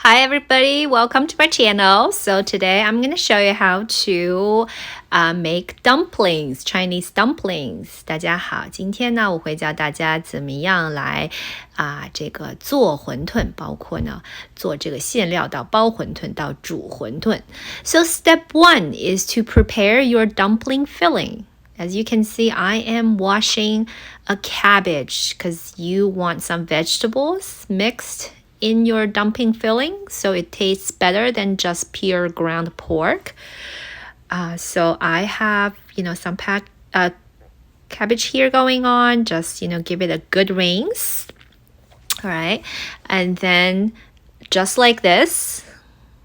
Hi everybody, welcome to my channel. So today I'm going to show you how to make dumplings, Chinese dumplings. 大家好，今天呢我会教大家怎么样来这个做馄饨，包括呢做这个馅料到包馄饨到煮馄饨。So step 1 is to prepare your dumpling filling. As you can see, I am washing a cabbage because you want some vegetables mixed in your dumpling filling, so it tastes better than just pure ground pork. So I have, some cabbage here going on. Just, give it a good rinse. All right. And then just like this,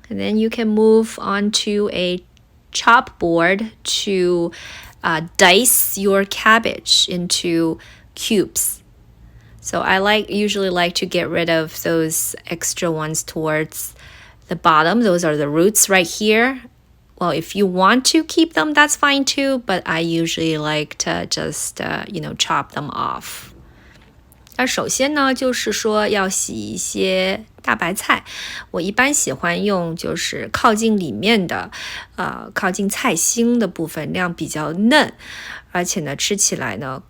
and then you can move on to a chop board to dice your cabbage into cubes.So I usually like to get rid of those extra ones towards the bottom. Those are the roots right here. Well, if you want to keep them, that's fine too, but I usually like to just, chop them off. 那首先呢，就是说要洗一些大白菜。我一般喜欢用就是靠近里面的，靠近菜心的部分，那样比较嫩，而且呢，吃起来呢，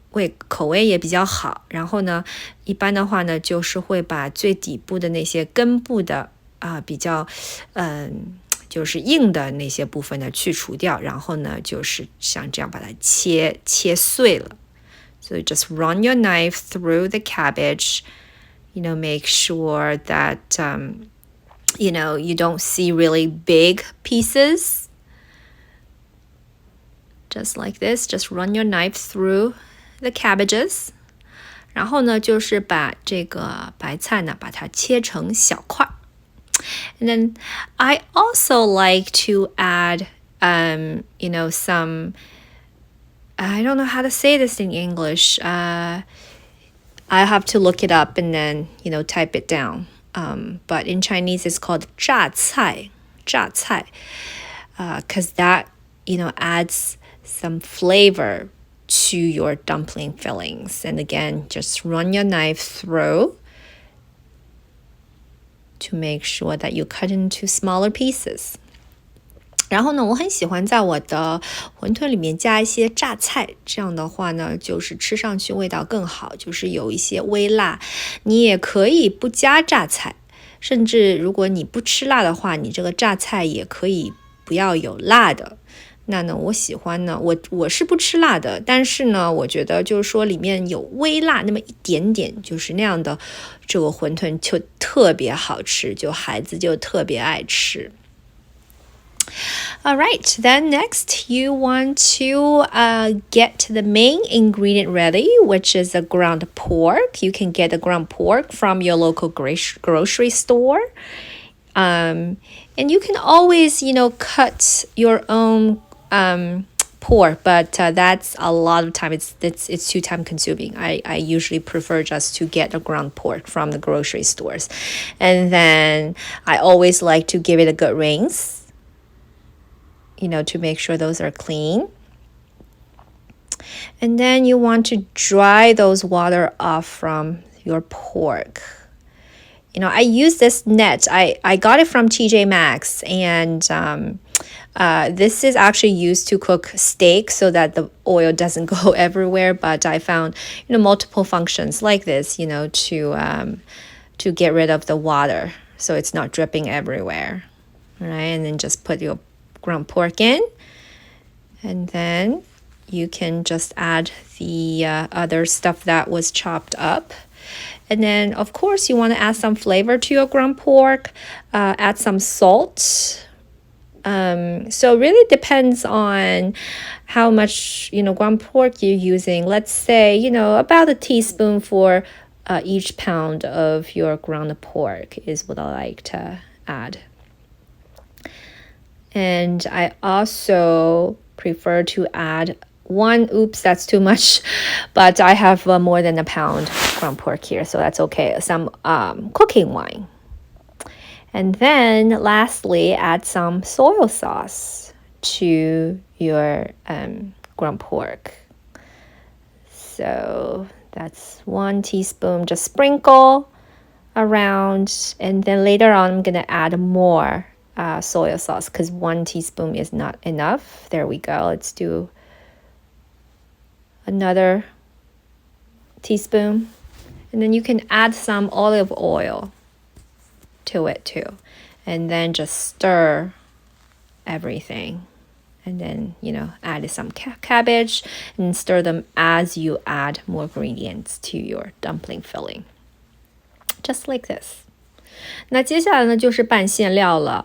口味也比较好。然后呢，一般的话呢，就是会把最底部的那些根部的比较就是硬的那些部分呢去除掉，然后呢，就是像这样把它切碎了。So just run your knife through the cabbage, make sure that, you don't see really big pieces. Just like this, just run your knife through the cabbages. 然后呢，就是把这个白菜呢，把它切成小块。And then I also like to add, some...I don't know how to say this in English. I have to look it up and then, type it down. But in Chinese, it's called 榨菜, 'cause that, adds some flavor to your dumpling fillings. And again, just run your knife through to make sure that you cut into smaller pieces.然后呢，我很喜欢在我的馄饨里面加一些榨菜，这样的话呢，就是吃上去味道更好，就是有一些微辣。你也可以不加榨菜，甚至如果你不吃辣的话，你这个榨菜也可以不要有辣的。那呢，我喜欢呢，我是不吃辣的，但是呢，我觉得就是说里面有微辣那么一点点，就是那样的这个馄饨就特别好吃，就孩子就特别爱吃。All right, then next you want to get the main ingredient ready, which is a ground pork. You can get the ground pork from your local grocery store. And you can always, cut your own pork, but that's a lot of time. It's too time consuming. I usually prefer just to get the ground pork from the grocery stores. And then I always like to give it a good rinse.to make sure those are clean. And then you want to dry those water off from your pork. I use this net. I got it from TJ Maxx, and this is actually used to cook steak so that the oil doesn't go everywhere. But I found, multiple functions like this, to get rid of the water so it's not dripping everywhere. All right, and then just put your ground pork in, and then you can just add the other stuff that was chopped up. And then, of course, you want to add some flavor to your ground pork, add some salt. So it really depends on how much, ground pork you're using. Let's say, about a teaspoon for each pound of your ground pork is what I like to add.And I also prefer to add that's too much, but I have more than a pound ground pork here, so that's okay. Some cooking wine. And then lastly, add some soy sauce to your ground pork. So that's 1 teaspoon, just sprinkle. around, and then later on I'm gonna add more soy sauce because 1 teaspoon is not enough. There we go. Let's do another teaspoon, and then you can add some olive oil to it too, and then just stir everything, and then add some cabbage and stir them as you add more ingredients to your dumpling filling, just like this. 那接下来呢就是拌馅料了。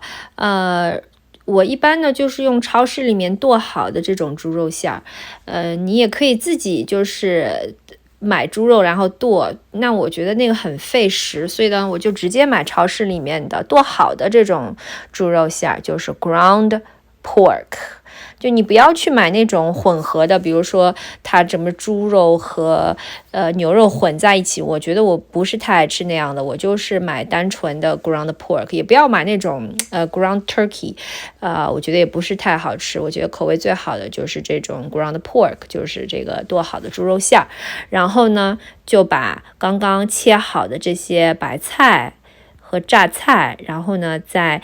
我一般呢就是用超市里面剁好的这种猪肉馅儿。你也可以自己就是买猪肉然后剁，那我觉得那个很费时，所以呢我就直接买超市里面的剁好的这种猪肉馅儿，就是 ground pork。就你不要去买那种混合的，比如说它什么猪肉和牛肉混在一起，我觉得我不是太爱吃那样的，我就是买单纯的 ground pork， 也不要买那种ground turkey， 我觉得也不是太好吃，我觉得口味最好的就是这种 ground pork， 就是这个剁好的猪肉馅儿。然后呢就把刚刚切好的这些白菜和榨菜，然后呢再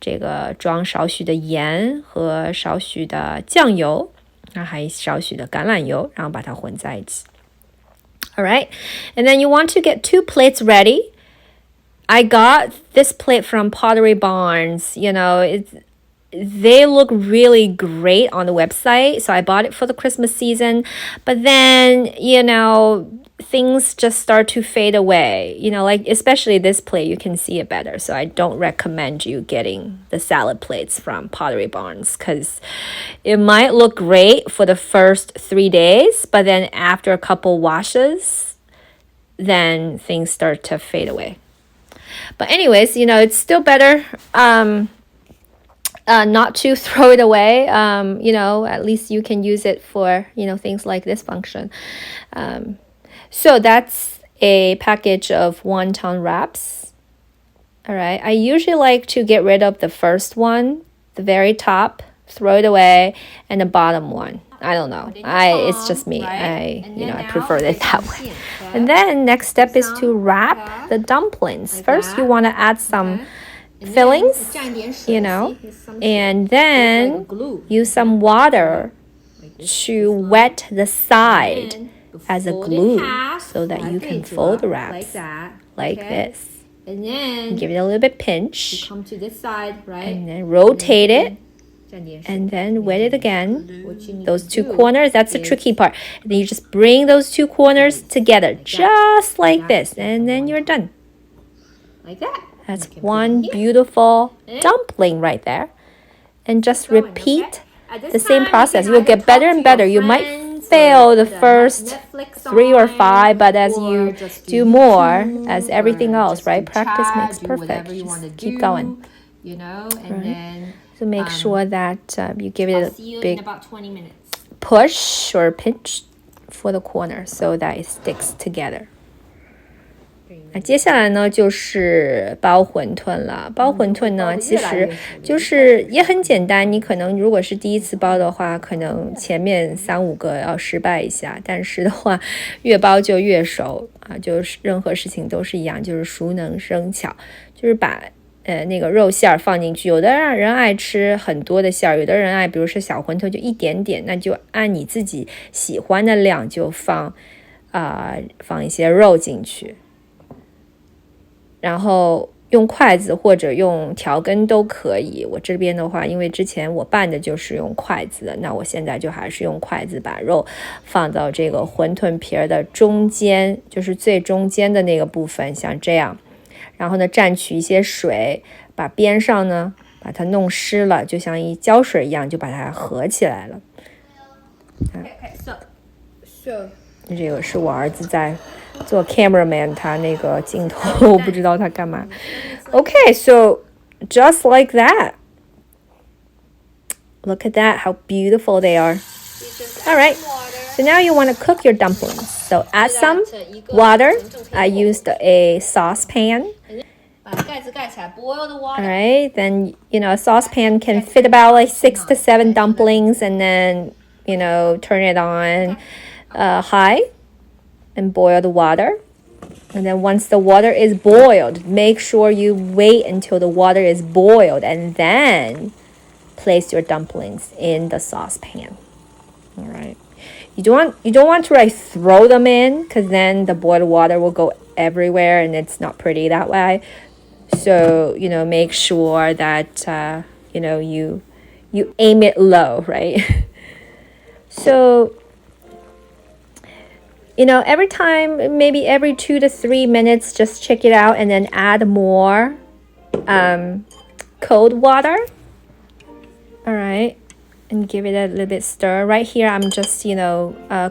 这个装少许的盐和少许的酱油，然后还少许的橄榄油，然后把它混在一起。All right, and then you want to get 2 plates ready. I got this plate from Pottery Barns. They look really great on the website, so I bought it for the Christmas season. But then, things just start to fade away. Like especially this plate, you can see it better. So I don't recommend you getting the salad plates from Pottery Barns because it might look great for the first 3 days, but then after a couple washes, then things start to fade away. But anyways, it's still better not to throw it away. At least you can use it for, things like this function. So that's a package of wonton wraps. All right. I usually like to get rid of the first one, the very top, throw it away, and the bottom one. I don't know. It's just me. I prefer it that way. And then next step is to wrap the dumplings. First, you want to add some fillings, and then use some water to wet the side as a glue so that you can fold the wraps like this. And give it a little bit pinch. Come to this side, right? And then rotate it. And then wet it again. Those 2 corners, that's the tricky part. And then you just bring those 2 corners together, just like this. And then you're done. Like that. That's one beautiful dumpling right there. And just repeat the same process. You will get better and better. You might fail the first 3 or 5, but as you do more, as everything else, right? Practice makes perfect. Just keep going. And then So make sure that you give it see you a big in about 20 minutes. push or pinch for the corner so that it sticks together. 那接下来呢就是包馄饨了。包馄饨呢其实就是也很简单，你可能如果是第一次包的话，可能前面3-5个要失败一下，但是的话越包就越熟啊，就是任何事情都是一样，就是熟能生巧，就是把那个肉馅儿放进去，有的人爱吃很多的馅儿，有的人爱比如说小馄饨就一点点，那就按你自己喜欢的量就放一些肉进去，然后用筷子或者用调羹都可以。我这边的话，因为之前我拌的就是用筷子的，那我现在就还是用筷子把肉放到这个馄饨皮儿的中间，就是最中间的那个部分，像这样。然后呢蘸取一些水，把边上呢把它弄湿了，就像一胶水一样，就把它合起来了。这个是我儿子在做 cameraman， 他那个镜头我不知道他干嘛。Okay, so just like that. Look at that, how beautiful they are. All right, so now you want to cook your dumplings. So add some water. I used a saucepan. All right, then, a saucepan can fit about like 6 to 7 dumplings, and then, turn it on high and boil the water. And then once the water is boiled, make sure you wait until the water is boiled and then place your dumplings in the saucepan. All right. You don't want to like throw them in because then the boiled water will go everywhere and it's not pretty that way. So, make sure that you aim it low, right? So, every time, maybe every 2 to 3 minutes, just check it out and then add more cold water. All right. And give it a little bit stir. Right here, I'm just,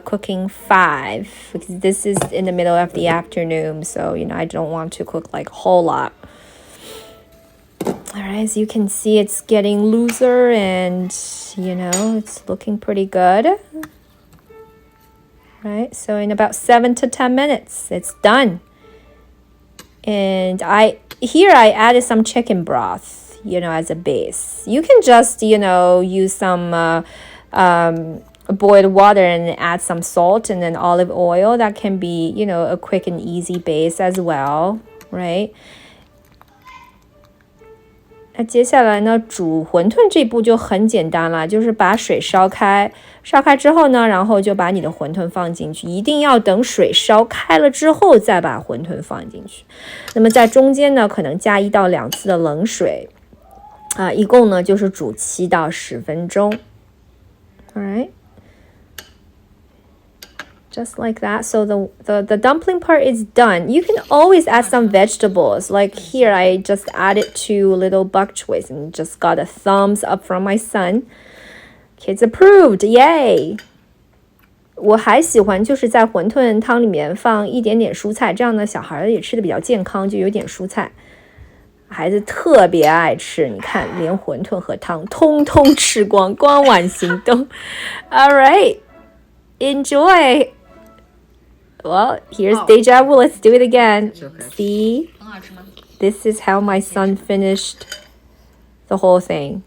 cooking 5 because this is in the middle of the afternoon. So, I don't want to cook like a whole lot. All right, as you can see, it's getting looser and, it's looking pretty good. Right, so in about 7 to 10 minutes, it's done. And I added some chicken broth, as a base. You can just, use some boiled water and add some salt and then olive oil. That can be, a quick and easy base as well, right? 那接下来呢，煮馄饨这步就很简单了，就是把水烧开，烧开之后呢，然后就把你的馄饨放进去，一定要等水烧开了之后再把馄饨放进去。那么在中间呢，可能加1到2次的冷水，一共呢就是煮7到10分钟。All right. Just like that. So the dumpling part is done. You can always add some vegetables. Like here, I just added 2 little bok choys and just got a thumbs up from my son. Kids approved. Yay! 我还喜欢就是在馄饨汤里面放一点点蔬菜，这样呢小孩也吃的比较健康，就有点蔬菜。孩子特别爱吃，你看连馄饨和汤通通吃光，光碗行动。All right, enjoy. Well, here's deja vu. Let's do it again. See? This is how my son finished the whole thing.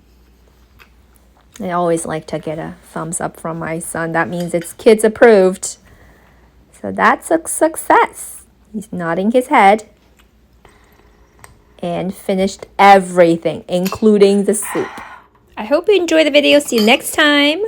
I always like to get a thumbs up from my son. That means it's kids approved. So that's a success. He's nodding his head. And finished everything, including the soup. I hope you enjoyed the video. See you next time.